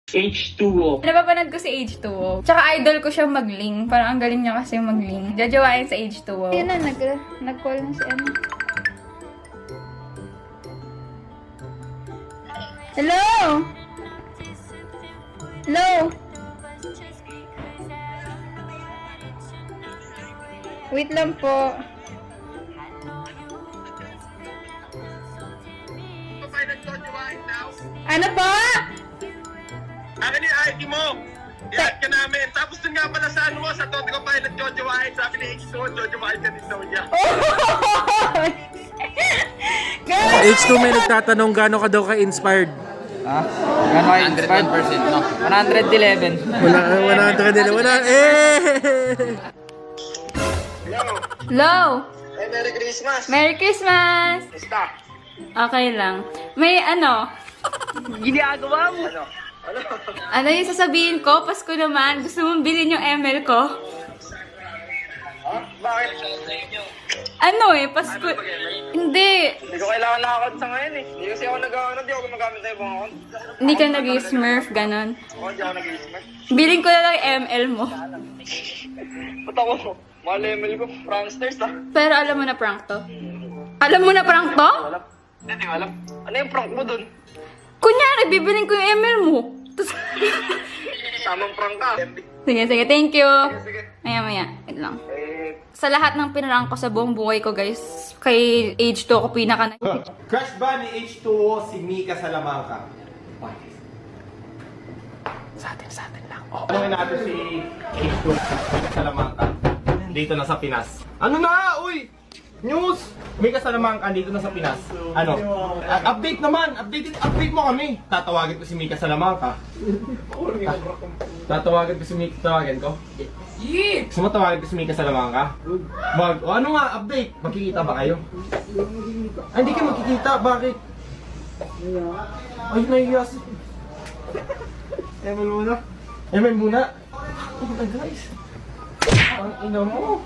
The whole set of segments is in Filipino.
H2O. Napapanood ko si H2O. Tsaka idol ko siya mag-ling. Parang ang galing niya kasi mag-ling. Jajawain sa H2O. Ayun na, nag-call na si Emma. Hello? Hello? Wait lang po. Ano po? Akin yung ID mo. I-add ka namin. Tapos dun nga pala sa ano mo, sa Totico Pilot, Jojo Wahid. Sabi ni H2, Jojo Wahid ka din daw niya. H2 may nagtatanong gano'n ka daw ka-inspired. Ha? Gano'n kayo inspired? 100% no? 111. Wala ka nila. Wala. Eh! Hello. Hello? Hey, Merry Christmas. Merry Christmas! Stop. Okay lang. May ano? Ginagawa mo? Ano? Ano yung sasabihin ko? Pasko naman. Gusto mong bilhin yung ML ko? Ha? Bakit? Ano eh? Pasko... Hindi. Hindi ko kailangan na account sa ngayon eh. Hindi kasi ako nag-account. Hindi ako gumagamit na ibang account. Hindi ka nag-smurf, ganon. Ako, hindi ako nag-smart. Bilhin ko na lang yung ML mo. Ba't ako? Mahal email ko. Pranksters ah. Pero alam mo na prank to? Alam mo na prank to? Alam? Hindi ko alam. Ano yung prank mo dun? Kunyari, bibilin ko yung ML mo. Tapos... Tamang prank ka. Sige, sige. Thank you. Sige. Maya. Wait lang. Eh, Sa lahat ng pinarang ko sa buong buhay ko, guys, kay H2 ako pinaka na... Crush ba ni H2O si Mika Salamanca? Sa atin lang. Oh. Ano natin si H2O Mika Salamanca dito na sa Pinas. Ano na? Uy! News! Mika Salamanca dito na sa Pinas. Ano? Update naman! Update mo kami! Tatawagin ko si Mika Salamanca. Tatawagin ko si Mika. Tawagin ko? Gusto mo tawagin ko si Mika Salamanca? Wag. O ano nga? Update! Magkikita ba kayo? Ay, hindi kayo magkikita. Bakit? Ay, nahihiyas. Emil muna. Emil muna. Oh my guys. Ang ina mo.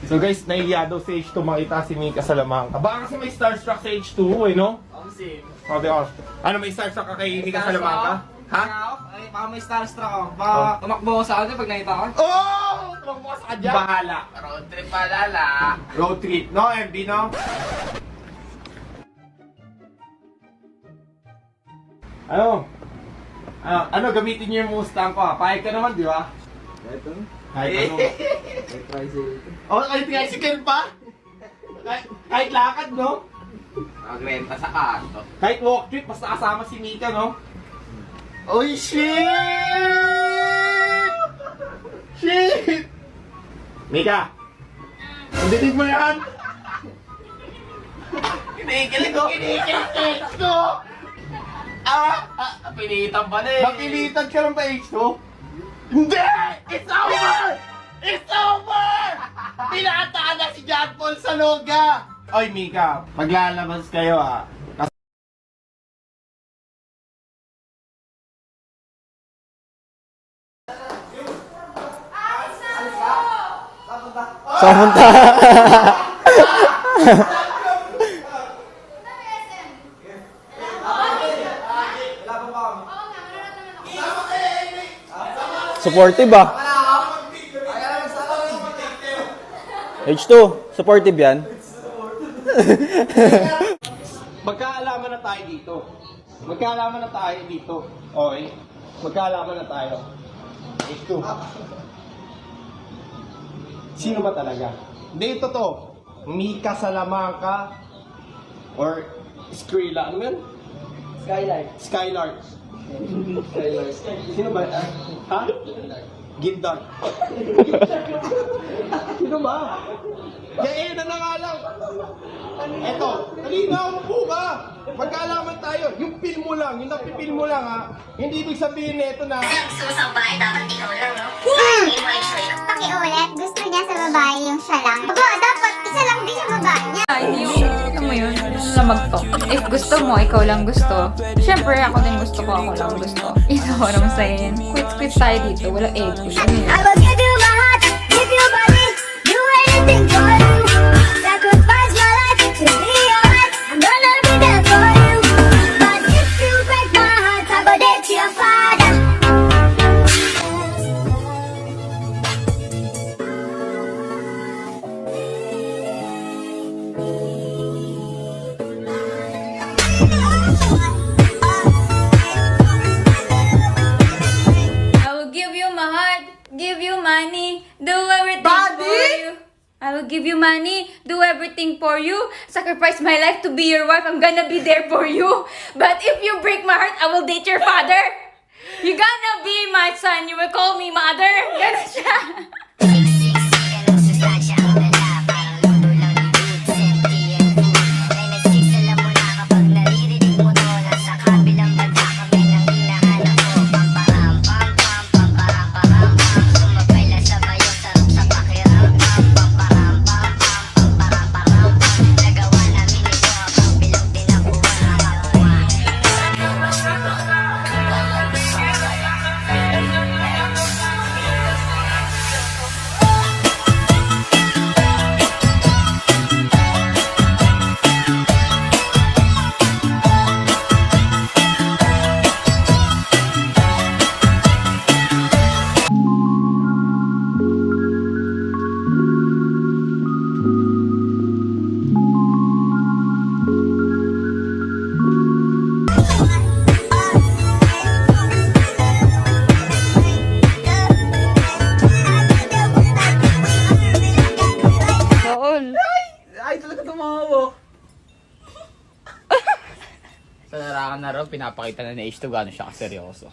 So guys, nahihiya daw si H2 makita si Mika Salamanca. Baka kasi may starstruck sa H2 eh, no? Sabi ako. Ano, may starstruck ka kay Mika Salamanca? Ha? Ay, baka may starstruck ako. Baka tumakbo ko sa akin pag nakita ko. Oh! Tumang mo ka sa kanya. Bahala. Road trip palala. Road trip. No, MD, no? Ano, gamitin niyo yung Mustang ko ha? Pahig ka naman, di ba? Kahit ano. Oh, kahit tricycle pa? Kahit lakad, no? Nagrenta sa kanto. Kahit walk trip, basta kasama si Mika, no? Oy, shit! Shit! Mika! Dinig mo yan! Kinikilig ko! Kinikilig ko! Pilitan pa na eh. Mapilitan ka lang ba, H2? Hindi! It's over! It's over! Pinata na si John Paul sa loga! Oy, Mika, paglalabas kayo ha. Samunta. Supportive ah. H2, supportive yan. Magkaalaman na tayo dito. Magkaalaman na tayo dito. Okay? Magkaalaman na tayo. H2. Sino ba talaga? Hindi, ito to. Mika Salamanca or Skrilla. Ano yan? Skylight. Skylark. Sino ba? Ha? Gindar. Sino ba? Kaya na nga lang. Eto, halina mo ka. Magkaalaman tayo. Yung film mo lang, yung napipil mo lang ha. Hindi ibig sabihin nito na... Susang bahay, dapat ikaw lang, no? Pakiulit, gusto niya sa babae yung siya lang. Dapat isa lang din yung babae niya. Hindi yung, alam mo yun, lamag-talk. If gusto mo, ikaw lang gusto. Siyempre, ako din gusto ko, ako lang gusto. Ito ko naman sa'yo. Quit tayo dito, walang ego. I will give you my heart, give you body, do anything for you. Sacrifice my life to be alright. I'm gonna be there for you. give you money, do everything for you. I will give you money, do everything for you, sacrifice my life to be your wife, I'm gonna be there for you. But if you break my heart, I will date your father. You gonna be my son, you will call me mother. Ganon siya. Ay, talaga tumawa. Sa larangan na raw, pinapakita na ni H2 gano'n siya kaseryoso.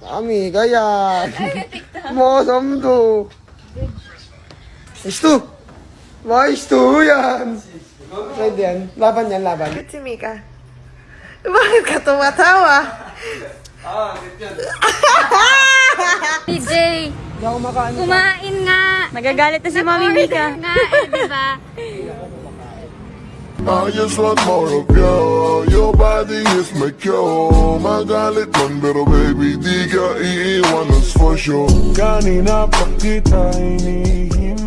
Mami, kaya. Mosamdo. Isto. Wah, isto yan. Pwede yan. Laban yan, laban. Si Mika. Bakit ka tumatawa? DJ, Hindi ako makaano. kumain nga. Nagagalit na si Mami Mika. Nga diba? I just want more of you. Your body is my cure. Magalit man pero baby di ka iiwan, that's for sure. Kanina pa kita hinihintay.